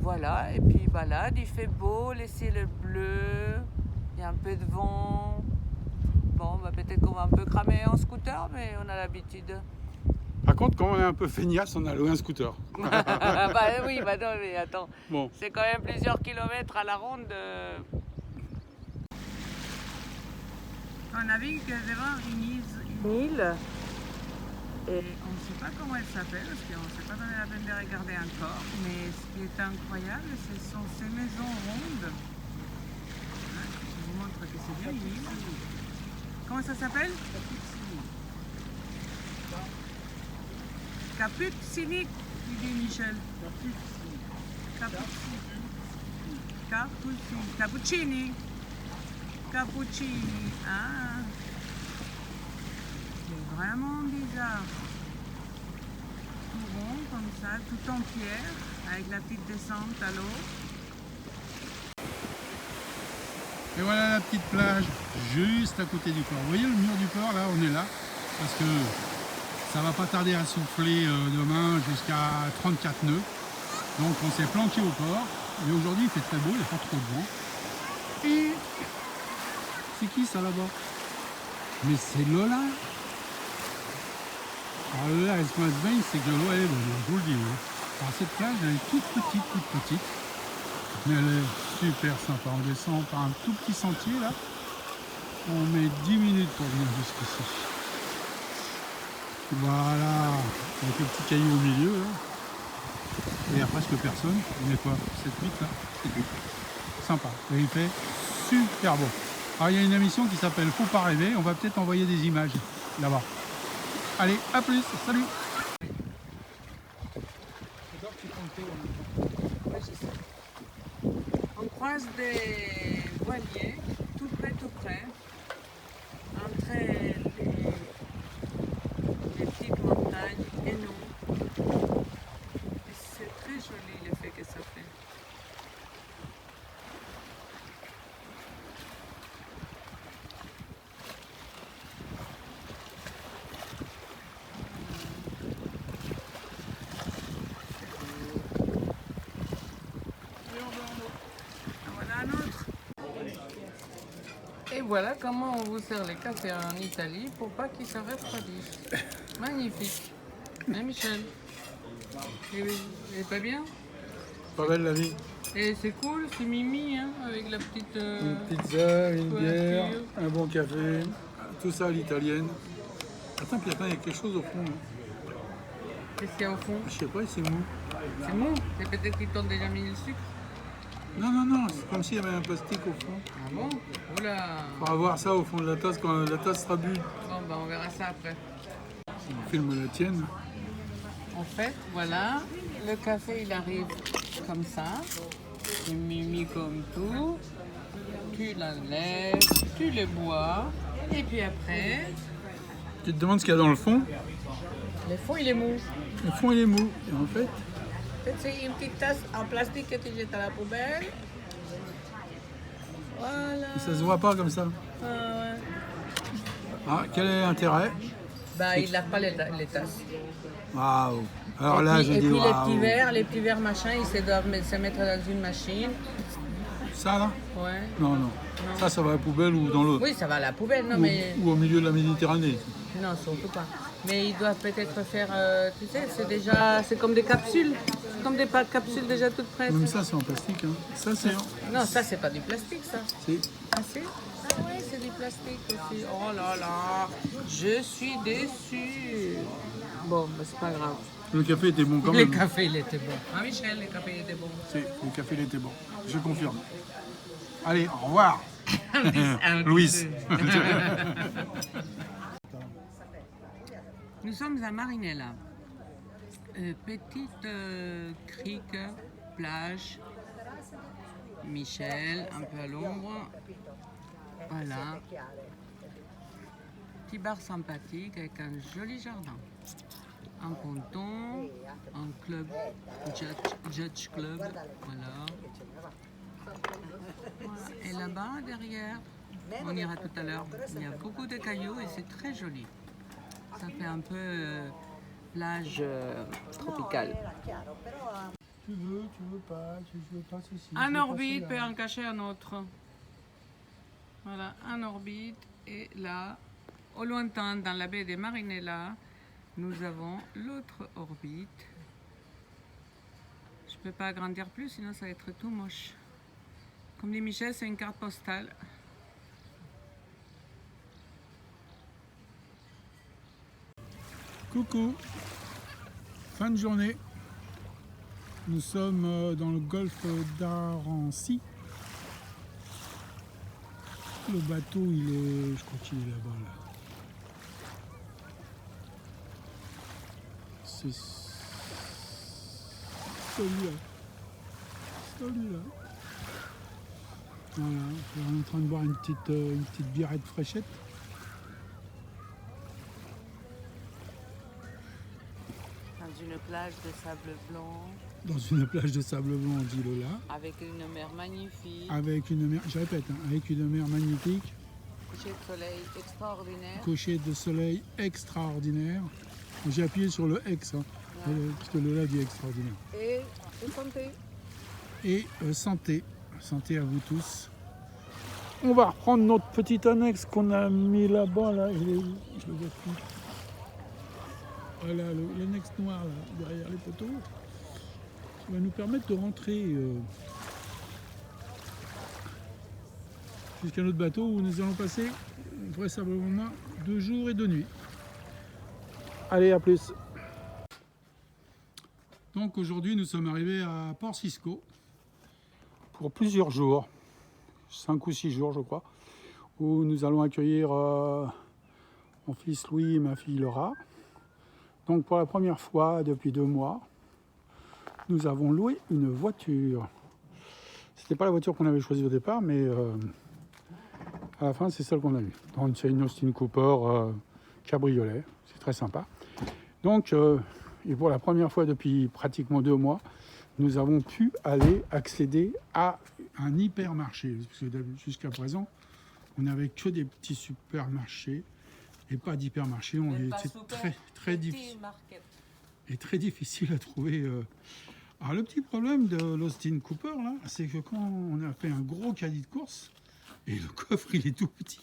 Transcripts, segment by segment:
voilà, et puis balade, il fait beau, les ciels est bleu, il y a un peu de vent. Bon, bah, peut-être qu'on va un peu cramer en scooter, mais on a l'habitude. Par contre, quand on est un peu feignasse, on a loué un scooter. Bah oui, bah non, mais attends, Bon, c'est quand même plusieurs kilomètres à la ronde. On navigue devant une île et on ne sait pas comment elle s'appelle parce qu'on ne s'est pas donné la peine de regarder encore. Mais ce qui est incroyable, ce sont ces maisons rondes. Je vous montre que c'est bien une île. Comment ça s'appelle? Capuccini, il dit Michel. Cappuccini. Cappuccini. Ah. C'est vraiment bizarre. Tout rond comme ça, tout en pierre, avec la petite descente à l'eau. et voilà la petite plage, juste à côté du port. Vous voyez le mur du port, là, on est là, parce que ça va pas tarder à souffler demain jusqu'à 34 nœuds. Donc on s'est planqué au port, et aujourd'hui il fait très beau, il n'y a pas trop de vent. Et c'est qui ça là-bas? Mais c'est Lola. Alors Lola, elle se baigne, c'est que l'eau elle est bonne, je vous le dis. Hein. Alors cette plage, elle est toute petite. Mais elle est super sympa. On descend par un tout petit sentier là. On met 10 minutes pour venir jusqu'ici. Voilà. Avec le petit caillou au milieu là. Et il n'y a presque personne. On est quoi? 7-8 là. C'est tout. Sympa. Et il fait super beau. Alors il y a une émission qui s'appelle Faut pas rêver. On va peut-être envoyer des images là-bas. Allez, à plus. Salut. On croise des voiliers tout près, entre les petites montagnes et nous. Et c'est très joli l'effet que ça fait. Voilà un autre. Et voilà comment on vous sert les cafés en Italie pour pas qu'ils se refroidissent. Magnifique. Hein Michel? Et pas bien? Pas belle la vie. Et c'est cool, c'est mimi, hein, avec la petite... Une pizza, une couverture. bière, un bon café, tout ça à l'italienne. Attends, puis attends, il y a quelque chose au fond. Hein. Qu'est-ce qu'il y a au fond? Je sais pas, c'est mou. C'est mou? C'est peut-être qu'ils t'ont déjà mis le sucre. Non, c'est comme s'il y avait un plastique au fond. Ah bon? Oula! On va voir ça au fond de la tasse quand la tasse sera bue. Bon, ben on verra ça après. On filme la tienne. En fait, voilà, le café il arrive comme ça. C'est mimi comme tout. Tu l'enlèves, tu le bois. Et puis après, Tu te demandes ce qu'il y a dans le fond. le fond il est mou. Le fond il est mou. Et en fait, C'est une petite tasse en plastique que tu jettes à la poubelle. Voilà. ça se voit pas comme ça. Ah ouais. Ah, quel est l'intérêt? Bah, il lave pas les tasses. Waouh. Alors là, je Et dis puis waouh. les petits verres machin, ils doivent se mettre dans une machine. Ça là? Ouais. Non. Ça va à la poubelle ou dans l'eau. Oui, ça va à la poubelle, non mais... Ou au milieu de la Méditerranée. Non, surtout pas. Mais ils doivent peut-être faire, tu sais, c'est comme des capsules. C'est comme des capsules déjà toutes prêtes. Même ça, c'est en plastique. Hein. Ça, c'est. Non, ça, c'est pas du plastique, ça. C'est- Ah, c'est? Ah ouais, c'est du plastique aussi. Oh là là, je suis déçue. Bon, bah, c'est pas grave. Le café était bon quand Le même. café, il était bon. Ah, Michel, le café, il était bon. Si, le café il était bon. Je confirme. Allez, au revoir. Louise. Nous sommes à Marinella. Petite crique, plage. Michel, un peu à l'ombre. Voilà. Petit bar sympathique avec un joli jardin. Un ponton, un club, Judge Club. Voilà. Et là-bas, derrière, on ira tout à l'heure. Il y a beaucoup de cailloux et c'est très joli. Ça fait un peu plage tropicale. Tu veux pas, tu veux pas ceci. Un orbite peut en cacher un autre. Voilà, un orbite. Et là, au lointain, dans la baie de Marinella, nous avons l'autre orbite. Je peux pas agrandir plus, sinon ça va être tout moche. Comme dit Michel, c'est une carte postale. Coucou, fin de journée. Nous sommes dans le golfe d'Arancy. Le bateau, il est, je crois qu'il est là-bas. Là. C'est celui-là. Celui-là. Voilà, on est en train de boire une petite biérette fraîchette. Dans une plage de sable blanc. Dans une plage de sable blanc, dit Lola. Avec une mer magnifique. Avec une mer, je répète, hein, avec une mer magnifique. Coucher de soleil extraordinaire. Coucher de soleil extraordinaire. J'ai appuyé sur le ex, hein, parce que Lola dit extraordinaire. Et santé. Et santé. Santé à vous tous. On va reprendre notre petit annexe qu'on a mis là-bas. Là. Je le vois plus. Voilà, l'annexe noir là, derrière les poteaux. Ça va nous permettre de rentrer jusqu'à notre bateau où nous allons passer vraisemblablement 2 jours et 2 nuits. Allez, à plus. Donc aujourd'hui nous sommes arrivés à Port Cisco pour plusieurs jours, 5 ou 6 jours je crois, où nous allons accueillir mon fils Louis et ma fille Laura. Donc pour la première fois depuis 2 mois, nous avons loué une voiture. C'était pas la voiture qu'on avait choisie au départ, mais à la fin c'est celle qu'on a eue. Donc c'est une Austin Cooper cabriolet, c'est très sympa. Donc et pour la première fois depuis pratiquement 2 mois, nous avons pu aller accéder à un hypermarché. Parce que jusqu'à présent, on n'avait que des petits supermarchés et pas d'hypermarché. On était très difficile à trouver. Alors le petit problème de l'Austin Cooper, là, c'est que quand on a fait un gros caddie de course, et le coffre il est tout petit.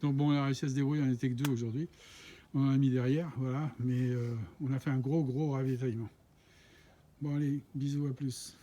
Donc bon, on a réussi à se débrouiller, on n'était que 2 aujourd'hui. On en a mis derrière, voilà, mais on a fait un gros ravitaillement. Bon allez, bisous, à plus.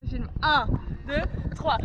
Film 1, 2, 3.